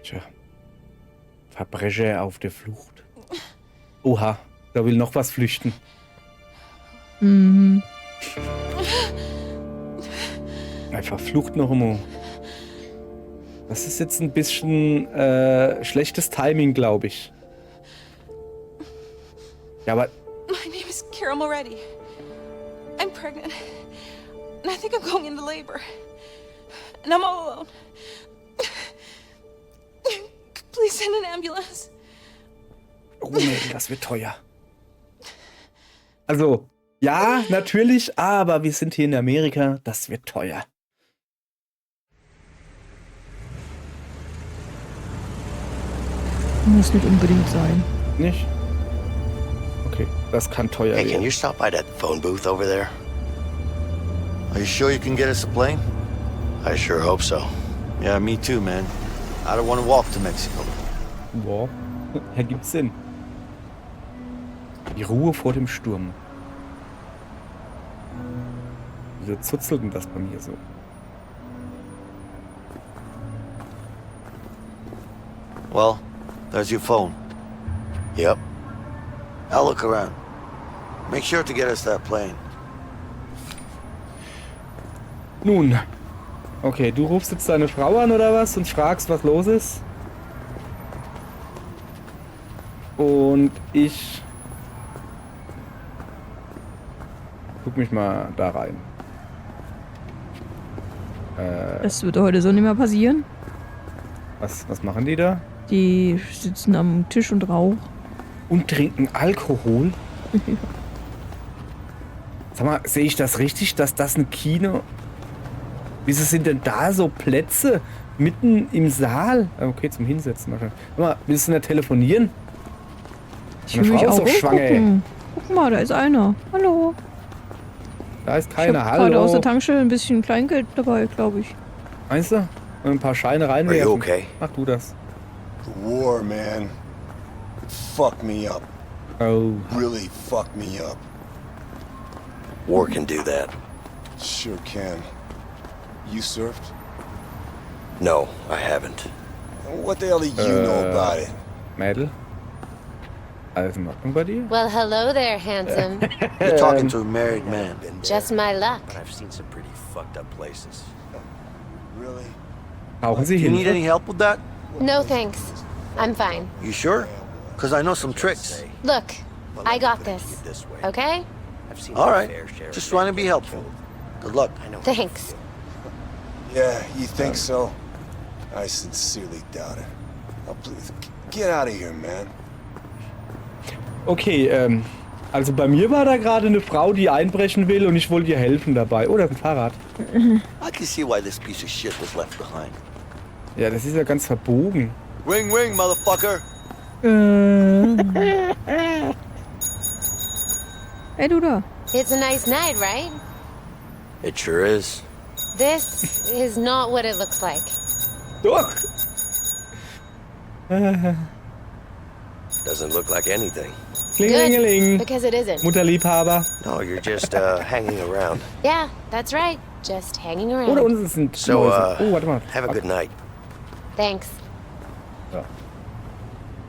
Tja. Verbrecher auf der Flucht. Oha, da will noch was flüchten. Mhm. Einfach Flucht noch einmal. Das ist jetzt ein bisschen schlechtes Timing, glaube ich. Ja, aber... My name is Carol Moretti. I'm pregnant. And I think I'm going into labor. And I'm all alone. Please send an ambulance. Oh nee, das wird teuer. Also, ja, natürlich, aber wir sind hier in Amerika, das wird teuer. Muss nicht unbedingt sein. Nicht? Okay, das kann teuer Hey, can werden. you stop by that phone booth over there? Are you sure you can get us a plane? I sure hope so. Yeah, me too, man. I don't want to walk to Mexico. Wow, ergibt Sinn. Die Ruhe vor dem Sturm. Wieso zuzelt denn das bei mir so? Well, there's your phone. Yep. I'll look around. Make sure to get us that plane. Nun, okay, du rufst jetzt deine Frau an oder was und fragst, was los ist? Und ich guck mich mal da rein. Das wird heute so nicht mehr passieren. Was machen die da? Die sitzen am Tisch und rauchen. Und trinken Alkohol? Sag mal, sehe ich das richtig, dass das ein Kino... Wieso sind denn da so Plätze mitten im Saal? Okay, zum Hinsetzen wahrscheinlich. Sag mal, willst du nicht telefonieren? Ich Meine will mich Frau ist auch doch schwanger, ey. umgucken. Guck mal, da ist einer. Hallo. Da ist Ich keiner. habe gerade aus der Hallo. Tankstelle ein bisschen Kleingeld dabei, glaube ich. Meinst du? Und ein paar Scheine Are you reinwerfen. okay? Mach du das. The war, man. It fucked me up. Oh. Really fucked me up. War can do that. Sure can. You surfed? No, I haven't. What the hell do you know about it? Mädel? Alles in Ordnung bei dir? Well, hello there, handsome. You're talking to a married man. Just my luck. But I've seen some pretty fucked up places. Really? Brauchen Sie Do you need any Hilfe? help with that? No thanks. I'm fine. You sure? Because I know some tricks. Look, I got this. Okay? All right. Just trying to be helpful. Good luck. Thanks. Yeah, you think so? I sincerely doubt it. Oh, please, get out of here, man. Okay, also bei mir war da gerade eine Frau, die einbrechen will und ich wollte ihr helfen dabei. Oh, da ist ein Fahrrad. I can see why this piece of shit was left behind. Ja, das ist ja ganz verbogen. Ring, ring, motherfucker. Hey, du da. It's a nice night, right? It sure is. This is not what it looks like. Doch! Doesn't look like anything. Klingelingeling. Because it isn't. Mutterliebhaber. No, you're just hanging around. Yeah, that's right. Just hanging Oder around. uns sind So, Mäuse. Oh, warte mal. have a good night. Thanks.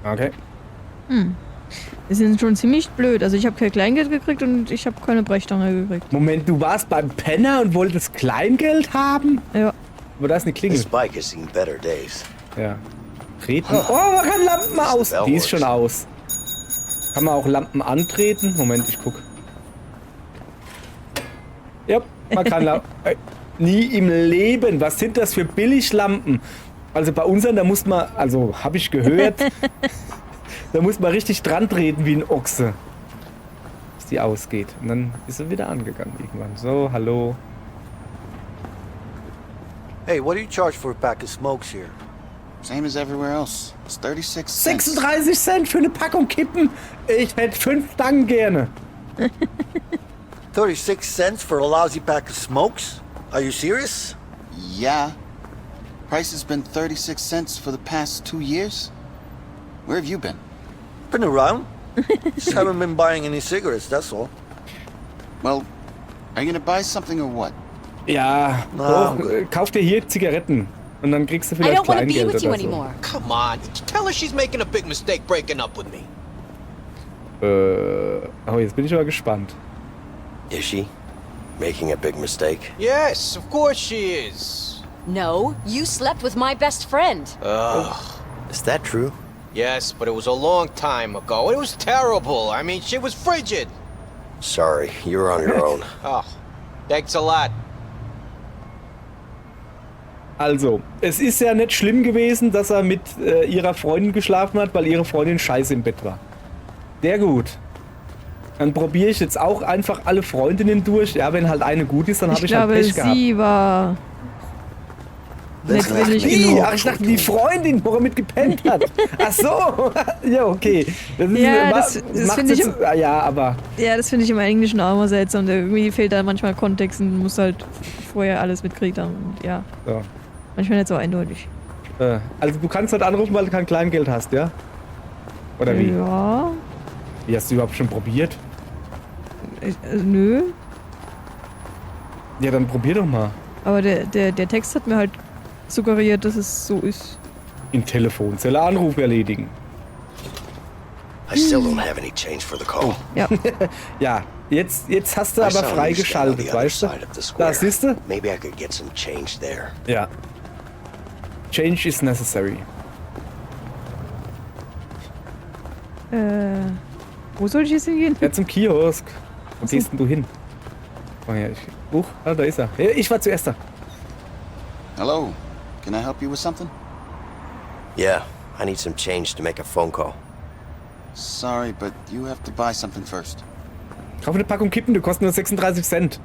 Okay. Wir sind schon ziemlich blöd. Also ich habe kein Kleingeld gekriegt und ich habe keine Brechstange gekriegt. Moment, du warst beim Penner und wolltest Kleingeld haben? Ja. Aber da ist eine Klingel. This bike has seen better days. Ja. Treten. Oh, man kann Lampen aus. Die ist schon aus. Kann man auch Lampen antreten? Moment, ich guck. Ja, man kann Lampen. Nie im Leben. Was sind das für Billiglampen? Also bei unseren, da muss man, also habe ich gehört, da muss man richtig dran treten wie ein Ochse. Bis die ausgeht. Und dann ist sie wieder angegangen irgendwann. So, hallo. Hey, what do you charge for a pack of smokes here? Same as everywhere else. It's 36 cents. 36 Cent für eine Packung Kippen. Ich hätte 5 Stangen gerne. 36 cents for a lousy pack of smokes? Are you serious? Yeah. Price has been 36 cents for the past 2 years. Where have you been? Been around. Just haven't been buying any cigarettes, that's all. Well, are you gonna buy something or what? Ja, Na, doch, gut. kauf dir hier Zigaretten. Und dann kriegst du I vielleicht don't want to be Kleingeld with you oder so. anymore. Come on, tell her she's making a big mistake breaking up with me. Oh, jetzt bin ich aber gespannt. Is she making a big mistake? Yes, of course she is. No, you slept with my best friend. Ugh. Is that true? Yes, but it was a long time ago. It was terrible. I mean, she was frigid. Sorry, you were on your own. Oh, thanks a lot. Also, es ist ja nicht schlimm gewesen, dass er mit ihrer Freundin geschlafen hat, weil ihre Freundin scheiße im Bett war. Sehr gut. Dann probiere ich jetzt auch einfach alle Freundinnen durch. Ja, wenn halt eine gut ist, dann habe ich halt glaube, Pech gehabt. sie war nicht willig Wie? genug. Ach, ich dachte, die Freundin, wo er mit gepennt hat. Ach so. Ja, okay. Das ist Ja, das macht's finde ich jetzt, ja, aber Ja, das finde ich im Englischen auch immer seltsam. Irgendwie fehlt da manchmal Kontext und muss halt vorher alles mitkriegt haben. Und ja, so. manchmal nicht so eindeutig. Also du kannst halt anrufen, weil du kein Kleingeld hast, ja? Oder wie? Ja, Wie hast du überhaupt schon probiert? nö. Ja, dann probier doch mal. Aber der Text hat mir halt suggeriert, dass es so ist. In Telefonzelle Anruf erledigen. I still don't have any change for the call. Ja. Ja, jetzt hast du I aber saw you stand on freigeschaltet, the other weißt du? side of the square. Da siehst du? Maybe I could get some change there. Ja. Change is necessary. Wo soll ich jetzt hingehen? Ja, zum Kiosk. Wo gehst denn du hin? Oh ja, da ist er. Ja, ich war zuerst da. Hello. Can I help you with something? Yeah, I need some change to make a phone call. Sorry, but you have to buy something first. Kauf eine Packung Kippen, die kosten nur 36 Cent.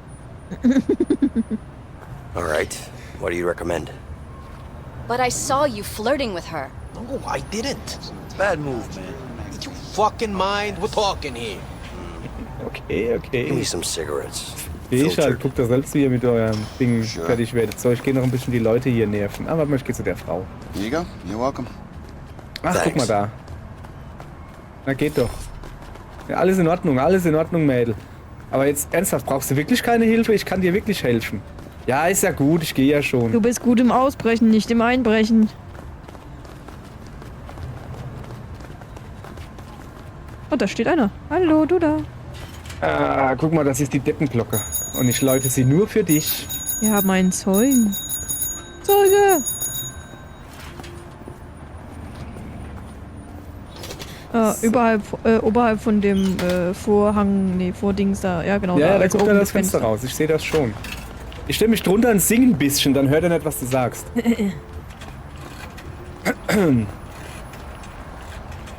All right, what do you recommend? But I saw you flirting with her. No, I didn't. Bad move, man. Did you fucking mind? We're talking here. Okay, Give me okay. some cigarettes. Ich halt, Filtered. guckt da selbst, wie ihr mit eurem Ding Sure. fertig werdet. So, ich gehe noch ein bisschen die Leute hier nerven. Aber ich gehe zu der Frau. Here you go. You're welcome. Ach, guck mal Thanks. da. Na, geht doch. Ja, alles in Ordnung, Mädel. Aber jetzt ernsthaft, brauchst du wirklich keine Hilfe? Ich kann dir wirklich helfen. Ja, ist ja gut, ich gehe ja schon. Du bist gut im Ausbrechen, nicht im Einbrechen. Oh, da steht einer. Hallo, du da. Ah, guck mal, das ist die Deppenglocke. Und ich läute sie nur für dich. Wir haben einen Zeugen. Zeuge! Oberhalb von dem Vorhang, nee, Vordings da. Ja, genau. Ja, da also guckt er oben das Fenster raus. Ich sehe das schon. Ich stelle mich drunter und singe ein bisschen, dann hört er nicht, was du sagst.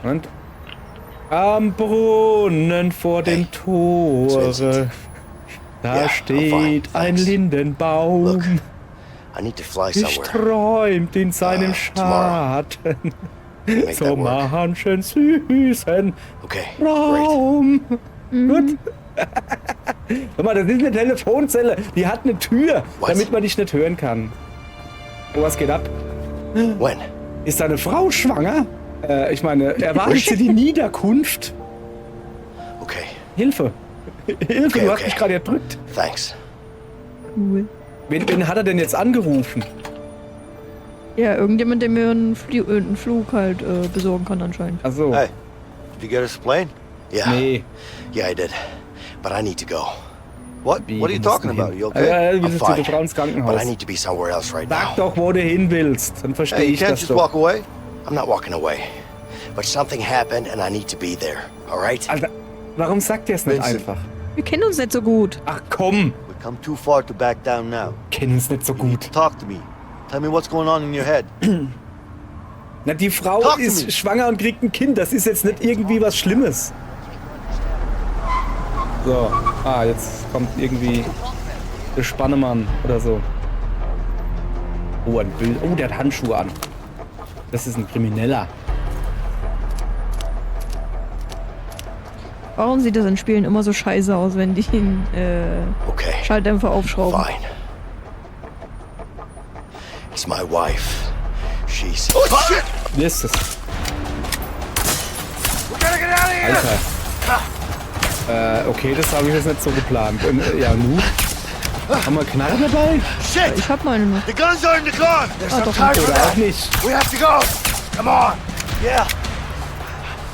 Und? Am Brunnen vor dem Tore, Vincent. da Ja, steht fine, ein thanks. Lindenbaum. Look, I need to fly Ich somewhere. träumt in seinem tomorrow. Schatten Make that so work. manchen süßen Okay, great. Raum. Gut. Guck mal, das ist eine Telefonzelle. Die hat eine Tür, Was? damit man dich nicht hören kann. Oh, was geht ab? When? Ist deine Frau schwanger? Ich meine, erwartet sie die Niederkunft? Okay, Hilfe. Hilfe, Okay, du hast okay. mich gerade erdrückt. thanks. Cool. Wen hat er denn jetzt angerufen? Ja, irgendjemand, der mir einen Flug halt besorgen kann anscheinend. Achso. Hey, did you get us a plane? Yeah. Nee. Yeah, I did. But I need to go. What? Wie, What are you wo musst talking du about? hin? You okay? Wir I'm sind zu der fine. Frau ins But I Krankenhaus. need to be somewhere else right Sag now. doch, wo du hin willst. Dann verstehe Hey, you ich can't das just doch. walk away. I'm not walking away. But something happened and I need to be there. All right? Alter, warum sagt ihr es nicht Vincent. einfach? Wir kennen uns nicht so gut. Ach komm, We've come too far to back down now. kennen uns nicht so You need gut. to talk to me. Tell me what's going on in your head. Na, die Frau Talk to ist me. schwanger und kriegt ein Kind. Das ist jetzt nicht irgendwie was Schlimmes. So, jetzt kommt irgendwie der Spannemann oder so. Oh, ein Bild. Oh, der hat Handschuhe an. Das ist ein Krimineller. Warum sieht das in Spielen immer so scheiße aus, wenn die den Okay, Schalldämpfer aufschrauben? fine. It's my wife. She's... Wie ist das? Alter. Okay, das habe ich jetzt nicht so geplant. Ja, nu? Haben wir Knarre dabei? Shit! Ich hab meine noch. The guns are in the car! There's Ah, no doch time for Oder auch that! nicht. We have to go! Come on! Yeah!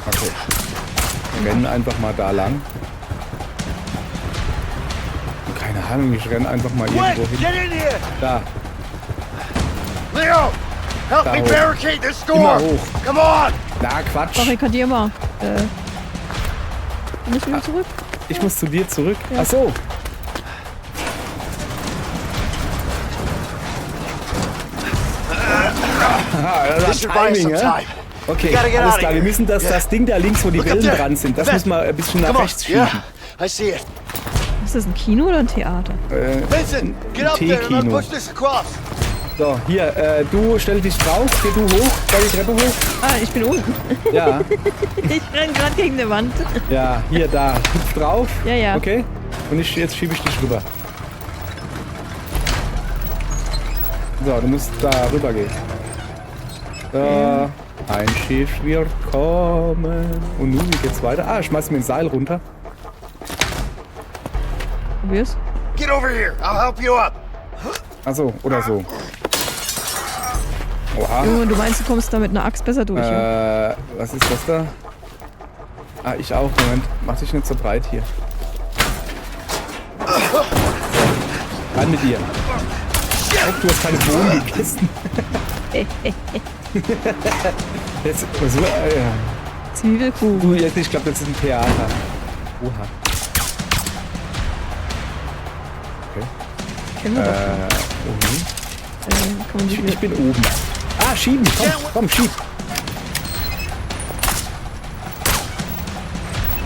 Okay. Wir rennen einfach mal da lang. Keine Ahnung, ich renne einfach mal irgendwo Quick! hin. Get in here! Da, Leo! Help Da me hoch. barricade this Immer door! hoch. Come on! Na Quatsch. Barrikadier mal. Kann ich wieder zurück? Ich muss zu dir zurück. Ach so. Aha, das This should war buy us Timing, some ja? time. Okay, gotta get alles out of klar. Wir here. müssen das Ding da links, wo die Look up Wellen there. dran sind, das Vet. müssen wir ein bisschen nach Come on! rechts schieben. Yeah, I see it. Ist das ein Kino oder ein Theater? Vincent, get up there and let's T-Kino. push this across. So, hier, du stell dich drauf, geh du hoch, stell die Treppe hoch. Ah, ich bin unten. Ja, Ich renn gerade gegen eine Wand. ja, hier, da, hüpf drauf. Ja, ja. Okay, und jetzt schiebe ich dich rüber. So, du musst da rüber gehen. So, ein Schiff wird kommen. Und nun, wie geht's weiter? Ah, schmeiß mir ein Seil runter. Probier's. Get over here. I'll help you up. Ach so, oder so. Oha. Junge, du meinst, du kommst da mit einer Axt besser durch, ja? Was ist das da? Ah, ich auch. Moment, mach dich nicht so breit hier. Rein mit dir. Oh, du hast keine Bohnen gegessen. Jetzt, so, Zwiebelkuh. du, jetzt, ich glaube, das ist ein Theater. Oha. Kennen wir doch schon. Kann man die Ich bin oben. Ah, schieben. Komm, schieb.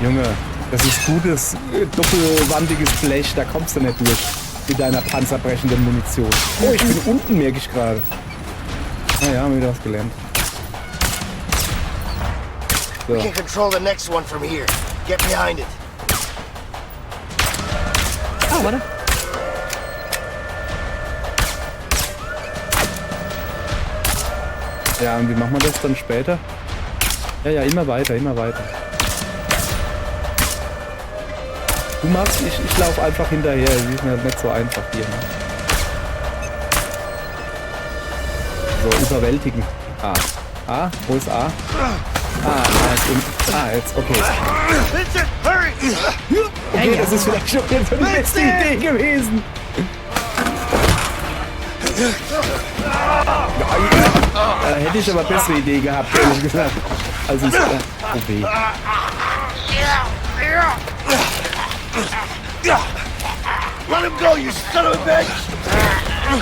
Junge, das ist gutes, doppelwandiges Blech. Da kommst du nicht durch mit deiner panzerbrechenden Munition. Oh, ich bin unten, merke ich gerade. Naja, haben wir wieder was gelernt. So. We can control the next one from here. Get behind it. Ah, warte. Ja, und wie machen wir das dann später? Ja, immer weiter, immer weiter. Du machst, ich laufe einfach hinterher. Das ist mir nicht so einfach hier. Ne? So, überwältigen. A, wo ist A? Jetzt, okay. Vincent, hurry! Okay, das ist vielleicht schon jetzt die beste Idee gewesen. Da hätte ich aber bessere Idee gehabt, ehrlich gesagt. Also ist oh weh. Let him go, you son of a bitch!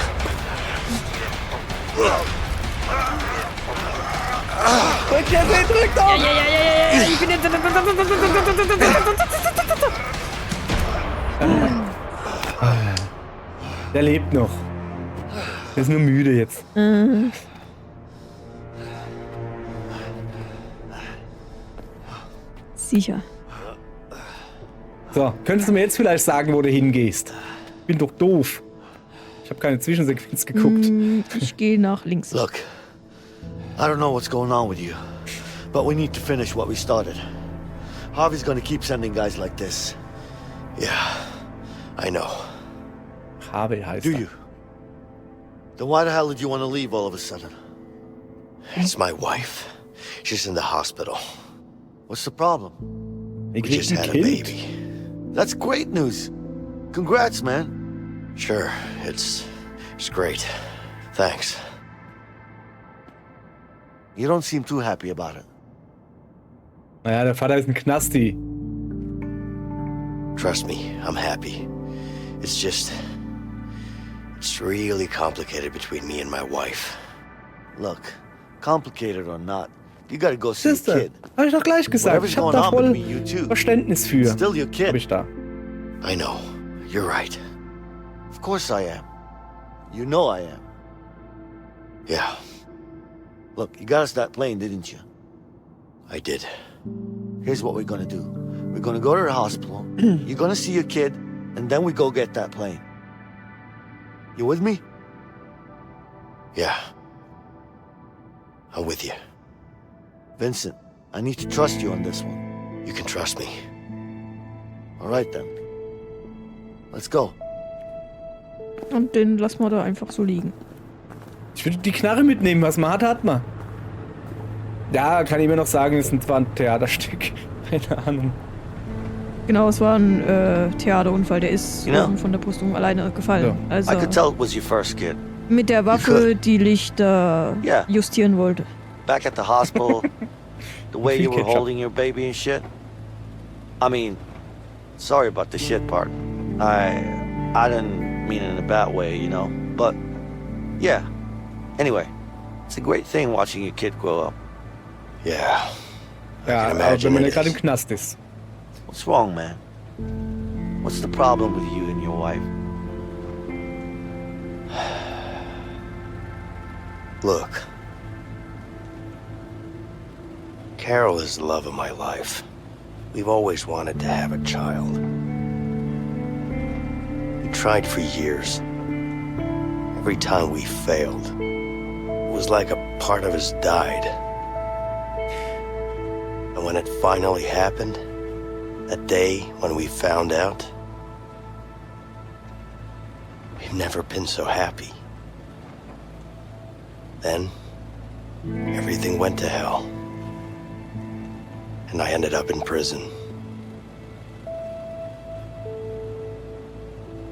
Drück jetzt, drück doch! Ja, ich bin jetzt... Der lebt noch. Der ist nur müde jetzt. Sicher. So, könntest du mir jetzt vielleicht sagen, wo du hingehst? Bin doch doof. Ich habe keine Zwischensequenz geguckt. Ich gehe nach links. Look, I don't know what's going on with you, but we need to finish what we started. Harvey's gonna keep sending guys like this. Yeah, I know. Harvey heißt Do er. you? Then why the hell did you want to leave all of a sudden? It's my wife. She's in the hospital. What's the problem? Wir We just kriegen had ein a Kind. baby. That's great news. Congrats, man. Sure, it's great. Thanks. You don't seem too happy about it. Naja, der Vater ist ein Knasti. Trust me, I'm happy. It's just... It's really complicated between me and my wife. Look, complicated or not, you gotta go see the Sister, kid. hab ich doch gleich gesagt. Whatever's Ich hab going da on with voll me, you too. Verständnis für. Still your Hab kid. ich da. I know. You're right. Of course I am. You know I am. Yeah. Look, you got us that plane, didn't you? I did. Here's what we're gonna do. We're gonna go to the hospital. You're gonna see your kid, and then we go get that plane. You with me? Yeah. I'm with you. Vincent, I need to trust you on this one. You can trust me. All right then. Let's go. Und den lassen wir da einfach so liegen. Ich würde die Knarre mitnehmen, was man hat, hat man. Ja, kann ich mir noch sagen, es war ein Theaterstück. Keine Ahnung. Genau, es war ein Theaterunfall. Der ist von der Brüstung alleine gefallen. Ja. Also I could tell it was your first kid. mit der Waffe, die Lichter Yeah. justieren wollte. Back at the hospital, the way you were Ketchup. holding your baby and shit. I mean, sorry about the shit part. I didn't mean it in a bad way, you know. But yeah. Anyway, it's a great thing watching your kid grow up. Yeah. Ja, can aber imagine wenn man it gerade im is. Knast ist. What's wrong, man? What's the problem with you and your wife? Look. Carol is the love of my life. We've always wanted to have a child. We tried for years. Every time we failed, it was like a part of us died. And when it finally happened, that day when we found out, we've never been so happy. Then, everything went to hell. And I ended up in prison.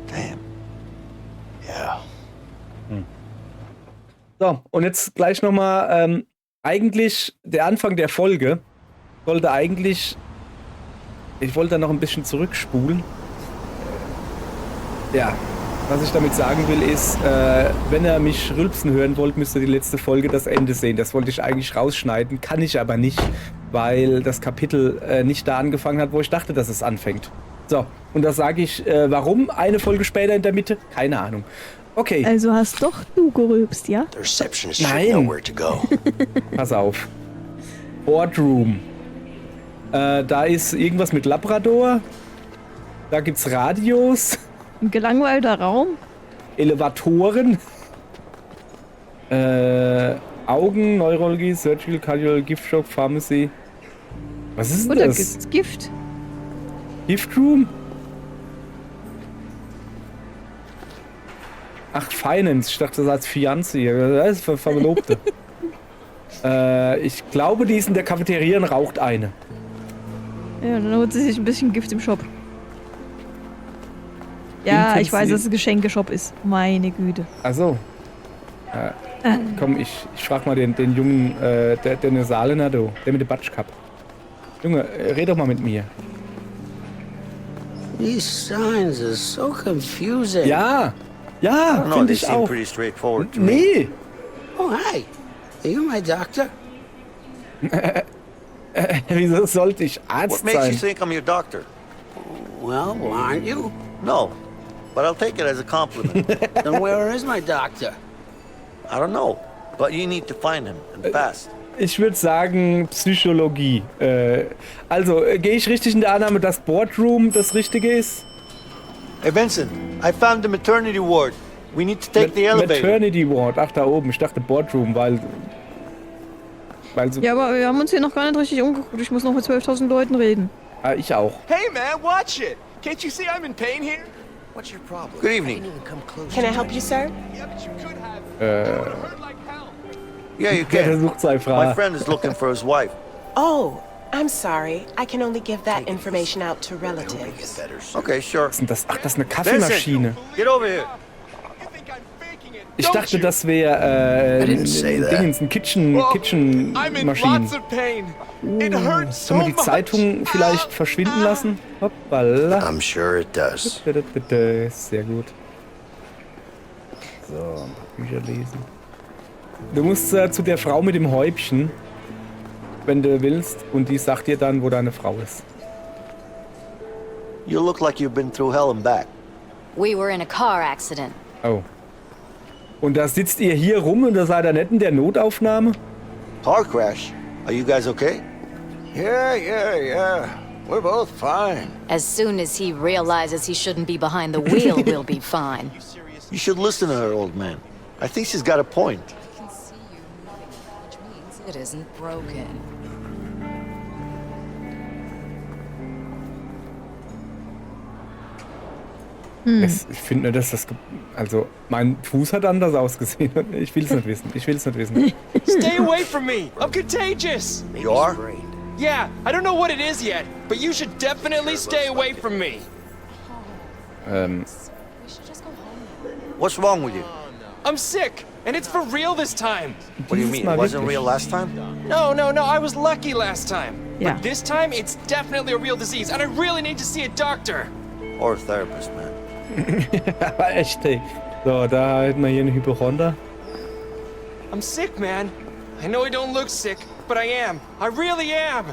Damn. Yeah. So, und jetzt gleich nochmal, eigentlich der Anfang der Folge sollte eigentlich, ich wollte da noch ein bisschen zurückspulen. Ja, was ich damit sagen will ist, wenn ihr mich rülpsen hören wollt, müsst ihr die letzte Folge das Ende sehen. Das wollte ich eigentlich rausschneiden, kann ich aber nicht, weil das Kapitel nicht da angefangen hat, wo ich dachte, dass es anfängt. So, und da sage ich, warum eine Folge später in der Mitte? Keine Ahnung. Okay, Also hast doch du gerülpst, ja? The receptionist should Nein. know where to go. pass auf. Boardroom. Da ist irgendwas mit Labrador. Da gibt's Radios, Ein gelangweilter Raum. Elevatoren, Augen, Neurologie, Surgical, Cardiology, Giftshock, Pharmacy. Was ist denn Und da das? gibt's Gift. Giftroom? Ach, Finance. Ich dachte, das heißt Fiancé. Das ist für Verlobte. Ich glaube, die ist in der Cafeteria und raucht eine. Ja, dann holt sie sich ein bisschen Gift im Shop. Ja, ich weiß, dass es ein Geschenkeshop ist. Meine Güte. Achso. Komm, ich frag mal den Jungen, der eine Saale hat, der mit dem Batschkap. Junge, red doch mal mit mir. These signs are so confusing. Ja, I don't know, finde they ich seem auch. pretty straightforward to me. Nee, Oh, hi. Are you my doctor? wieso sollte ich What Arzt makes you sein? think I'm your doctor? Well, aren't you? No, but I'll take it as a compliment. Then where is my doctor? I don't know, but you need to find him, and fast. Ich würde sagen Psychologie. Also, gehe ich richtig in der Annahme, dass Boardroom das Richtige ist? Hey, Vincent, I found the maternity ward. We need to take the elevator. Maternity Ward. Ach, da oben. Ich dachte Boardroom, weil so... Ja, aber wir haben uns hier noch gar nicht richtig umgeguckt. Ich muss noch mit 12.000 Leuten reden. Ich auch. Hey, man, watch it. Can't you see I'm in pain here? What's your problem? Good evening. Can I help you, sir? Yeah, but you could have. Hurt like hell. Yeah, you Der can. versucht sei My Frage. friend is looking for his wife. Oh, I'm sorry. I can only give that information out to relatives. Okay, sure. Was ist denn das? Ach, das ist eine Kaffeemaschine. Get over here. You think I'm faking it? Ich don't dachte, you? das wäre didn't say that. Dingens, ein Kitchen I'm in Maschinen. lots of pain. It hurts so Sollen wir die much. Zeitung vielleicht verschwinden lassen? Hoppala. I'm sure it does. Sehr gut. So, ein paar Bücher lesen. Du musst zu der Frau mit dem Häubchen, wenn du willst, und die sagt dir dann, wo deine Frau ist. You look like you've been through hell and back. We were in a car accident. Oh. Und da sitzt ihr hier rum und da seid ihr nicht in der Notaufnahme? Car crash. Are you guys okay? Yeah. We're both fine. As soon as he realizes he shouldn't be behind the wheel, we'll be fine. You should listen to her, old man. I think she's got a point. I can see you moving, which means it isn't broken. Ich finde nur, dass das... Also, mein Fuß hat anders ausgesehen. Ich will es nicht wissen. Ich will es nicht wissen. Stay away from me! I'm contagious! You are? Yeah, I don't know what it is yet, but you should definitely stay away from me. What's wrong with you? I'm sick, and it's for real this time. What do you mean? It wasn't real last time? No, I was lucky last time. Yeah. But this time, it's definitely a real disease, and I really need to see a doctor. Or a therapist, man. Aber echt, ey. So, da hätten wir hier einen Hypochonder. I'm sick, man. I know I don't look sick, but I am. I really am.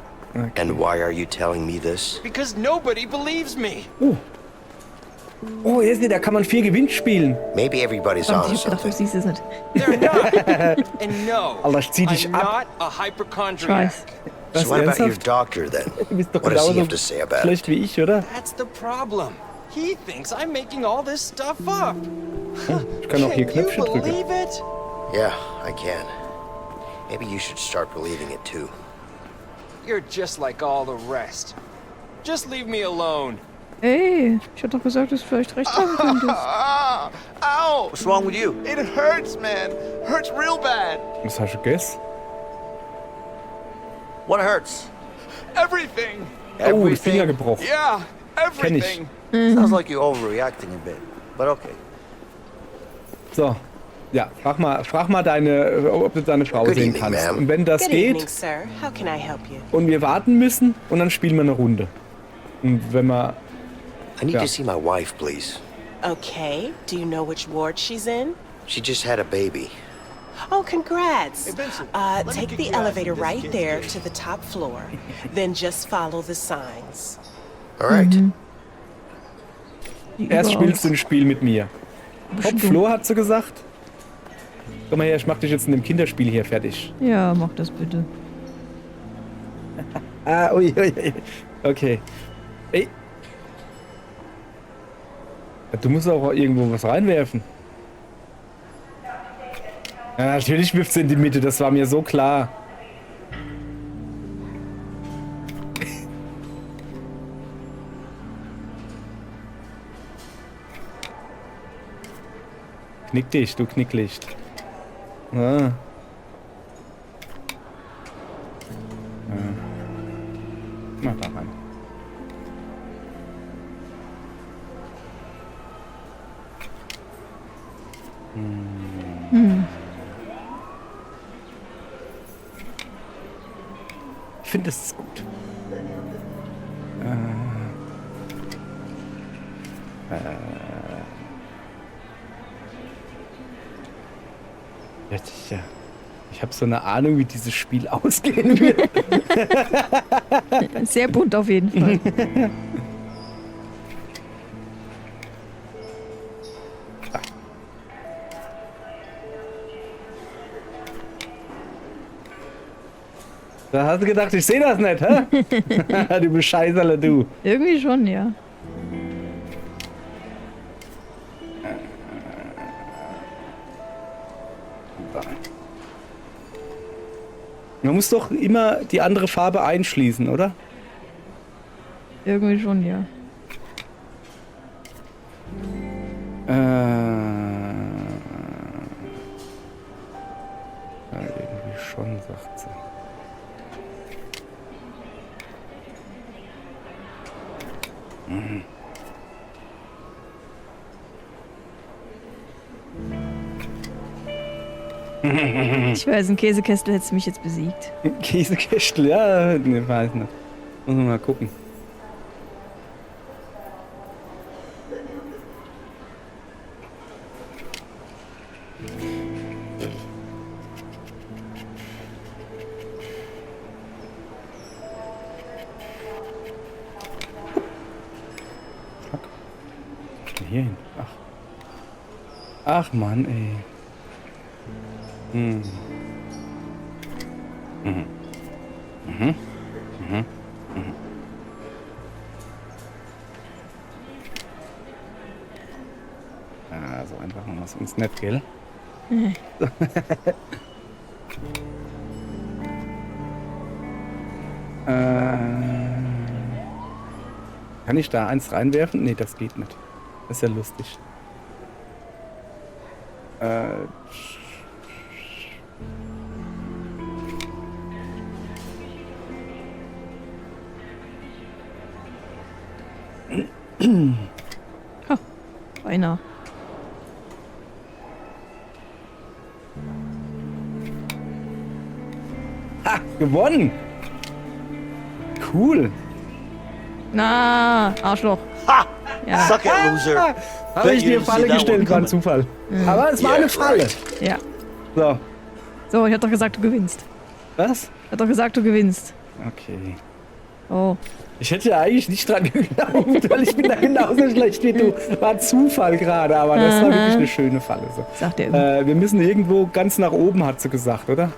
And why are you telling me this? Because nobody believes me. Oh, hier ist nicht, da kann man 4 Gewinn spielen. Maybe everybody's Ich on hab gedacht, du something. siehst es nicht. They're not. And no, Alter, ich zieh dich I'm ab. not a hypochondriac. Scheiß. Was, So what about your ernsthaft? doctor then? Du bist doch What does he genauso have to say about schlecht it? wie ich, oder? That's the problem. He thinks I'm making all this stuff up. Ich kann auch hier Can you Knöpfchen drücken. believe it? Yeah, I can. Maybe you should start believing it too. You're just like all the rest. Just leave me alone. Ey, ich hab doch gesagt, dass du vielleicht recht haben könntest. Ow! What's wrong with you? It hurts, man. Hurts real bad. Was hast du gegessen? What hurts? Everything. Oh, die Finger gebrochen. Yeah, Kenn ich. everything. Sounds like you're overreacting a bit. But okay. So. Ja, frag mal deine, ob du deine Frau Good sehen evening, kannst. ma'am. Und wenn das Good evening, geht sir. How can I help you? und wir warten müssen und dann spielen wir eine Runde. Und wenn wir... I need Yeah. to see my wife, please. Okay. Do you know which ward she's in? She just had a baby. Oh, congrats. Hey, Vincent, let me Take kick the your ass elevator in this right kid's there cage. to the top floor. Then just follow the signs. All right. Erst spielst du ein Spiel mit mir. Hopp, Flo hat sie gesagt. Komm mal her, ich mach dich jetzt in dem Kinderspiel hier fertig. Ja, mach das bitte. Ui. Okay. Ey. Du musst auch irgendwo was reinwerfen. Ja, natürlich wirft sie in die Mitte, das war mir so klar. Knick dich, du Knicklicht. Ah. Mach da rein. Ich finde es gut. Ja. Ich habe so eine Ahnung, wie dieses Spiel ausgehen wird. Sehr bunt auf jeden Fall. Da hast du gedacht, ich sehe das nicht, hä? Du Bescheißerle, du. Irgendwie schon, ja. Man muss doch immer die andere Farbe einschließen, oder? Irgendwie schon, ja. Ja, irgendwie schon, sagt sie. Ich weiß, ein Käsekestel hättest du mich jetzt besiegt. Käsekestel, ja, ne, weiß nicht. Muss man mal gucken. Hier hin. Ach Mann, ey. So einfach machen wir es uns nicht, gell? Kann ich da eins reinwerfen? Nee, das geht nicht. Das ist ja lustig. Ha, beinahe. Ha, gewonnen! Cool. Na, Arschloch. Ha! Ja. Suck it, loser. Habe ich dir Falle gestellt, war ein Zufall. Aber es war eine Falle. Ja. So. So, ich hab doch gesagt, du gewinnst. Was? Ich hab doch gesagt, du gewinnst. Okay. Oh. Ich hätte ja eigentlich nicht dran geglaubt, weil ich bin da genauso schlecht wie du. War Zufall gerade, aber das war wirklich eine schöne Falle. So. Sagt er immer. Wir müssen irgendwo ganz nach oben, hat sie gesagt, oder?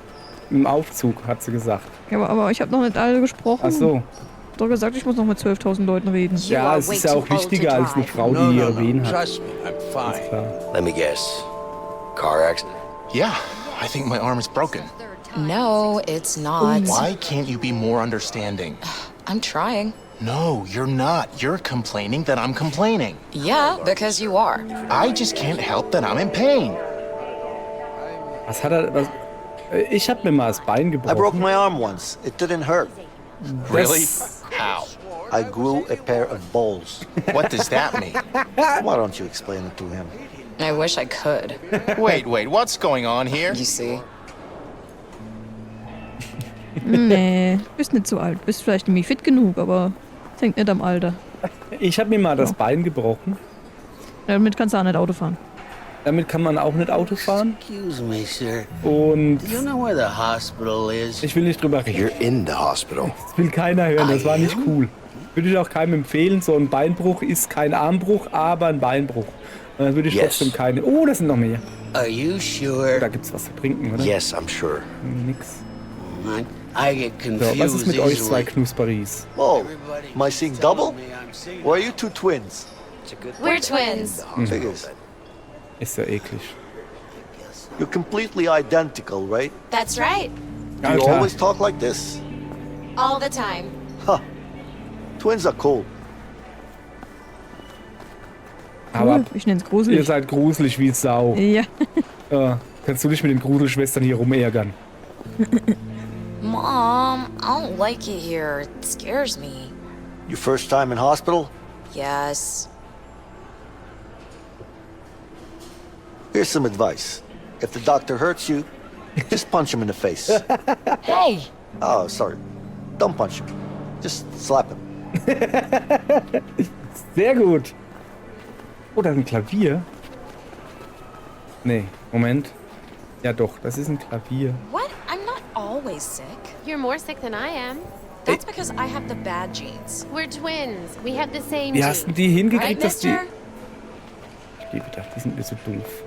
Im Aufzug, hat sie gesagt. Ja, aber ich habe noch nicht alle gesprochen. Ach so. Ich hab doch gesagt, ich muss noch mit 12.000 Leuten reden. Ja, es ist ja auch wichtiger als eine Frau, die ihre Wehen hat. Trust me, I'm fine. Klar. Let me guess. Car accident? Yeah, I think my arm is broken. No, it's not. Why can't you be more understanding? I'm trying. No, you're not. You're complaining that I'm complaining. Yeah, because you are. I just can't help that I'm in pain. Was hat er... Was, ich hab mir mal das Bein I broke gebrochen. my arm once. It didn't hurt. Really? How? I grew a pair of balls. What does that mean? Why don't you explain it to him? I wish I could. Wait, what's going on here? You see? Nee, bist nicht so alt. Bist vielleicht nämlich fit genug, aber das hängt nicht am Alter. Ich hab mir mal das Bein gebrochen. Damit kannst du auch nicht Auto fahren. Damit kann man auch nicht Auto fahren. Excuse me, sir. Und Do you know where the hospital is? ich will nicht drüber reden. You're in the hospital. Das will keiner hören, das war nicht cool. Würde ich auch keinem empfehlen. So ein Beinbruch ist kein Armbruch, aber ein Beinbruch. Und dann würde ich Yes. trotzdem keine... Oh, das sind noch mehr. Are you sure? Da gibt's was zu trinken, oder? Yes, I'm sure. Nix. I get So, confused was ist mit euch zwei easily. Knusperis? Oh, am I seeing double? Or are you two twins? We're twins. Figures. Ist ja eklig. You're completely identical, right? That's right. Do you Alter. always talk like this? All the time. Huh. Twins are cool. Aber Ich nenn's ihr gruselig. seid gruselig wie Sau. Ja. Kannst du dich mit den Gruselschwestern hier rumärgern? Mom, I don't like it here. It scares me. Your first time in hospital? Yes. Here's some advice. If the doctor hurts you, just punch him in the face. Hey! Oh, sorry. Don't punch him. Just slap him. Sehr gut. Oh, da ist ein Klavier. Nee, Moment. Ja doch, das ist ein Klavier. What? I'm not always sick. You're more sick than I am. That's because I have the bad genes. We're twins. We have the same Wie hast denn genes. die Right, hingekriegt, dass die... mister? Ich gebe gedacht, die sind mir so doof.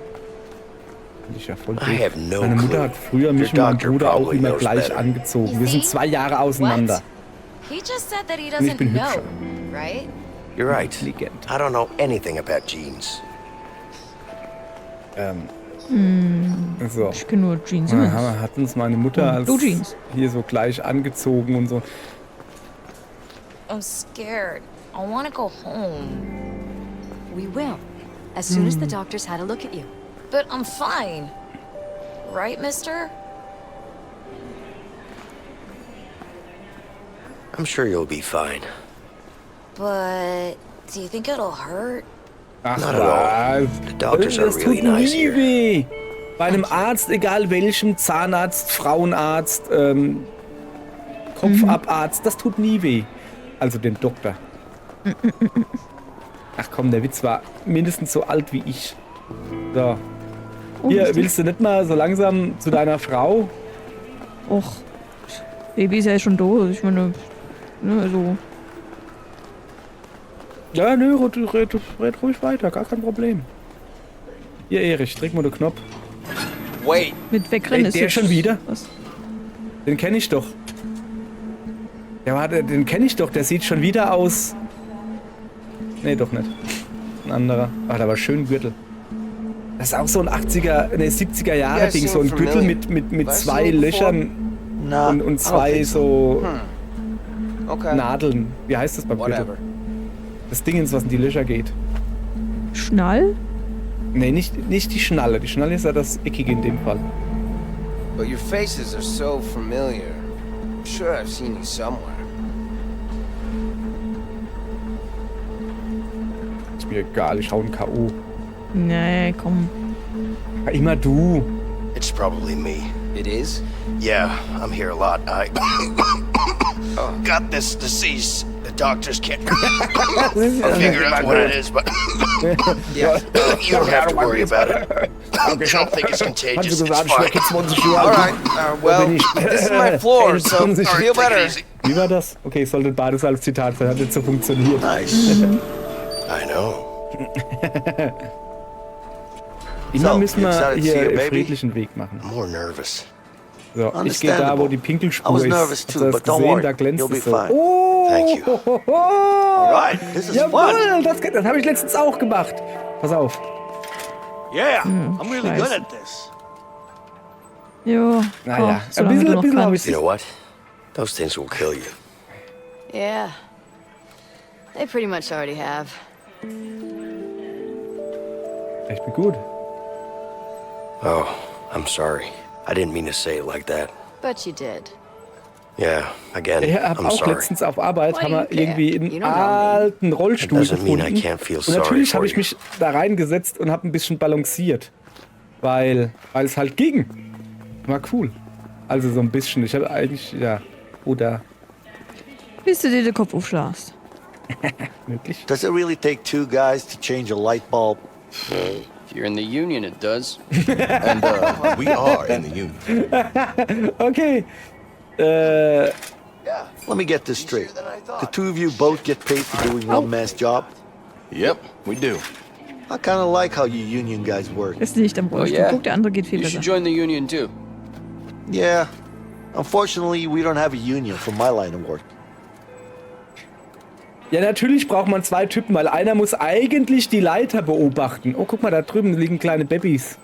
Finde ich ja voll doof. I have no Meine Mutter clue. hat früher mich und Your meinen doctor Bruder auch probably immer knows gleich better. angezogen. Wir sind 2 Jahre auseinander. He just said that he Und ich bin doesn't know, hübscher. right? You're right. Intelligent. I don't know anything about genes. So. Ich kenne nur Jeans. Dann hat uns meine Mutter als Blue Jeans. hier so gleich angezogen und so. I'm scared. I want to go home. We will, as soon as the doctors had a look at you. But I'm fine. Right, mister? I'm sure you'll be fine. But do you think it'll hurt? Ach Not at all. was. The doctors are Das really tut nice nie here. weh. Bei einem Arzt, egal welchem, Zahnarzt, Frauenarzt, Kopfabarzt, das tut nie weh. Also dem Doktor. Ach komm, der Witz war mindestens so alt wie ich. So. Hier, willst du nicht mal so langsam zu deiner Frau? Och, Baby ist ja schon tot. Ich meine, ne, also. Ja, nö, red ruhig weiter, gar kein Problem. Hier, Erich, drück mal den Knopf. Wait. Mit wegrennen ist Der jetzt- schon wieder? Was? Den kenne ich doch. Ja, warte, den kenne ich doch. Der sieht schon wieder aus. Nee, doch nicht. Ein anderer. Ach, da war schön Gürtel. Das ist auch so ein 80er, ne, 70er Jahre Ding. So ein Gürtel mit 2 Löchern und 2 so Okay. Nadeln. Wie heißt das beim Gürtel? Whatever. Das Ding, ins was in die Löcher geht. Schnall? Nee, nicht die Schnalle. Die Schnalle ist ja das Eckige in dem Fall. But your faces are so familiar. I'm sure I've seen you somewhere. Ist mir egal, ich hau ein K.O. Nee, komm. Ja, immer du. It's probably me. It is? Yeah, I'm here a lot. I got this disease. The doctors can't figure out what it is, but Yeah. you don't have to worry about it. They don't think it's contagious. It's fine. All right. Well, this is my floor, so All right, feel take it better. easy. Wie war das? Okay, ich sollte beides als Zitat sein. Hat nicht so funktioniert. Nice. I know. Immer So, müssen you wir excited to see hier your einen baby? friedlichen Weg machen. I'm more nervous. So, ich gehe da, wo die I Pinkelspur was ist. nervous Hast too, du das but don't gesehen? worry. Da glänzt You'll be es so. fine. Oh, Thank you. All right, this is fun. Jawohl, das habe ich letztens auch gemacht. Pass auf. Yeah, I'm really good scheiße. at this. Jo, Naja, so lange du noch bisschen habe kannst. ich You know what? Those things will kill you. Yeah. They pretty much already have. Ich bin gut. Oh, I'm sorry. I didn't mean to say it like that. But you did. Yeah, again, Ich habe I'm auch sorry. letztens auf Arbeit Why haben wir do you care? irgendwie You einen don't know me. alten Rollstuhl It doesn't mean I gefunden. can't feel Und sorry natürlich for habe ich you. mich da reingesetzt und habe ein bisschen balanciert. Weil es halt ging. War cool. Also so ein bisschen. Ich habe eigentlich, ja, oder Bis du dir den Kopf aufschlagst. möglich. Does it really take two guys to change a light bulb? If you're in the union, it does. And we are in the union. Okay. Let me get this straight. The two of you both get paid for doing one man's job? Yep, we do. I kind of like how you union guys work. Ist nicht am Rollstuhl. yeah? Guck, der andere geht viel You besser. should join the union too. Yeah. Unfortunately, we don't have a union for my line of work. Ja, natürlich braucht man zwei Typen, weil einer muss eigentlich die Leiter beobachten. Oh, guck mal, da drüben liegen kleine Babys.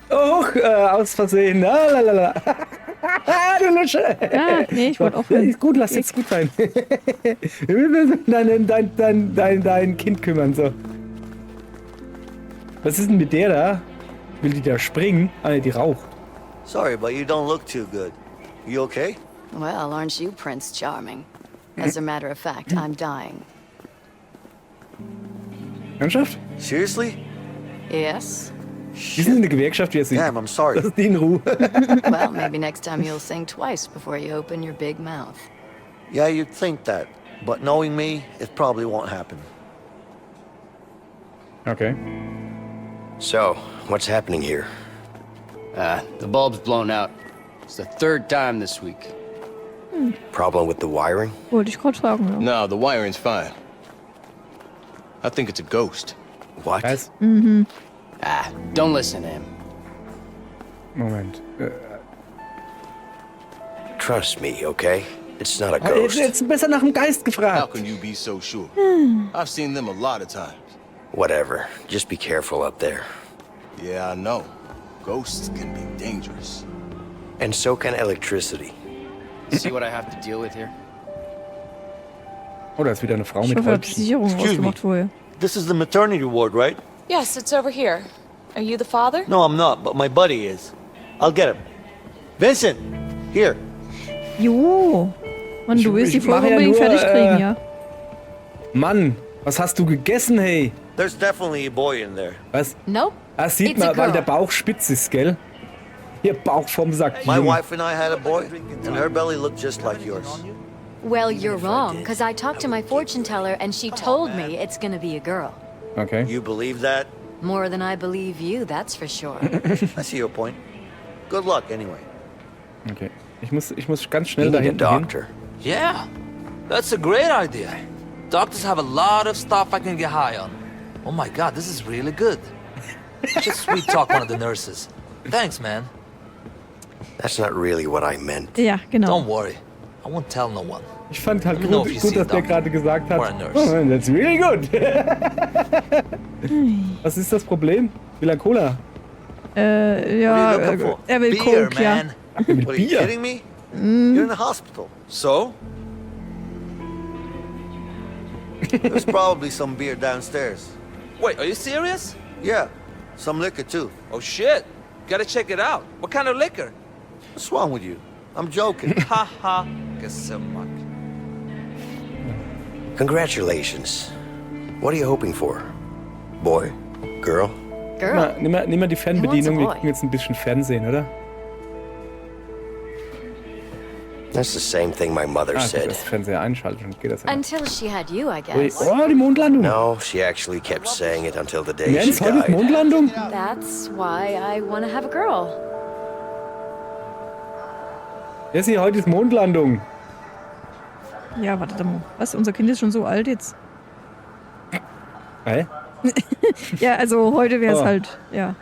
Och, aus Versehen. Ah, lalala. Du Lusche. Ja, nee, ich wollte auch Ja, ist gut, lass jetzt gut sein. Wir müssen dein Kind kümmern, so. Was ist denn mit der da? Will die da springen? Ah, nee, die raucht. Sorry, but you don't look too good. You okay? Well, aren't you Prince Charming? As a matter of fact, I'm dying. Ernsthaft? Seriously? Yes? Die sind in der Gewerkschaft, wie er sieht. Damn, I'm sorry. Lass die in Ruhe. Well, maybe next time you'll sing twice before you open your big mouth. Yeah, you'd think that. But knowing me, it probably won't happen. Okay. So, what's happening here? The bulb's blown out. It's the third time this week. Problem with the wiring? Wollte ich gerade fragen. Ja. No, the wiring's fine. I think it's a ghost. What? Was? Don't listen to him. Moment. Trust me, okay? It's not a Jetzt, ghost. jetzt besser nach dem Geist How gefragt. can you be so sure? I've seen them a lot of times. Whatever. Just be careful up there. Yeah, I know. Ghosts can be dangerous. And so can electricity. See what I have to deal with here? Oh, da ist wieder eine Frau Ich mit hoffe, er hat die Häubchen. Sicherung Excuse me. ausgemacht vorher. This is the maternity ward, right? Yes, it's over here. Are you the father? No, I'm not, but my buddy is. I'll get him. Vincent! Here. Jo. Mann, du willst die ich mach Folge ja unbedingt nur, fertig kriegen, ja? Mann, was hast du gegessen, hey? There's definitely a boy in there. Was? Nope. Das sieht It's a man, weil girl. der Bauch spitz ist, gell? Ihr Bauch vom Sack. My Junge. wife and I had a boy, and her belly looked just like yours. Well, you're wrong, because I talked to my fortune teller and she told me it's gonna be a girl. Okay. You believe that? More than I believe you, that's for sure. I see your point. Good luck, anyway. Okay. Ich muss ganz schnell You da need a hinten hin. doctor. Yeah, that's a great idea. Doctors have a lot of stuff I can get high on. Oh my god, this is really good. Just sweet talk one of the nurses. Thanks, man. That's not really what I meant. Ja, genau. Don't worry. I won't tell no one. Ich fand halt Let me know if you gut, see a dass der doctor gerade gesagt hat. or a nurse. Oh, that's really good. Was ist das Problem? Will er Cola? What are Ja, you looking for? er will Beer, Coke, ja. man. Mit What, are you Bier? kidding me? You're in the hospital. So? There's probably some beer downstairs. Wait, are you serious? Yeah, some liquor too. Oh shit. Gotta check it out. What kind of liquor? What's wrong with you? I'm joking. Ha ha. Gesammak. Congratulations. What are you hoping for? Boy? Girl? Girl. Nimm mal die Fernbedienung, wir boy. gucken jetzt ein bisschen Fernsehen, oder? That's the same thing my mother Ah, said. das Fernseher einschalten und geht das ja. Until she had you, I Ui, guess. oh, die Mondlandung. No, she actually kept saying it until the day she Jens, heute ist died. Mondlandung? That's why I want to have a girl. Jessie, heute ist Mondlandung. Ja, warte mal. Was? Unser Kind ist schon so alt jetzt? Hä? Ja, also heute wäre es Oh. halt, ja.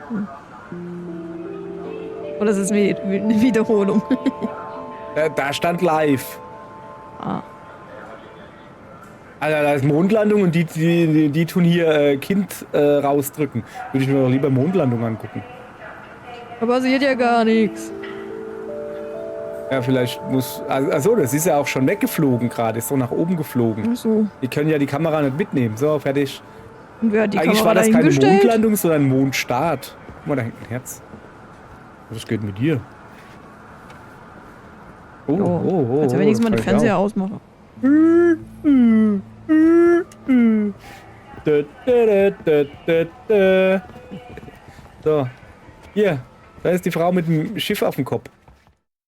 Oder es ist eine Wiederholung. Da stand live. Ah. Alter, da ist Mondlandung und die tun hier Kind rausdrücken. Würde ich mir doch lieber Mondlandung angucken. Aber sie hat ja gar nichts. Ja, vielleicht muss... Also das ist ja auch schon weggeflogen gerade. Ist so nach oben geflogen. Ach so. Die können ja die Kamera nicht mitnehmen. So, fertig. Und wer hat die Eigentlich Kamera war das keine dahingestellt? Mondlandung, sondern Mondstart. Guck mal, da hängt ein Herz. Was geht mit dir? Oh. Also wenigstens mal den das fällt Fernseher auf. ausmachen. So. Hier. Da ist die Frau mit dem Schiff auf dem Kopf.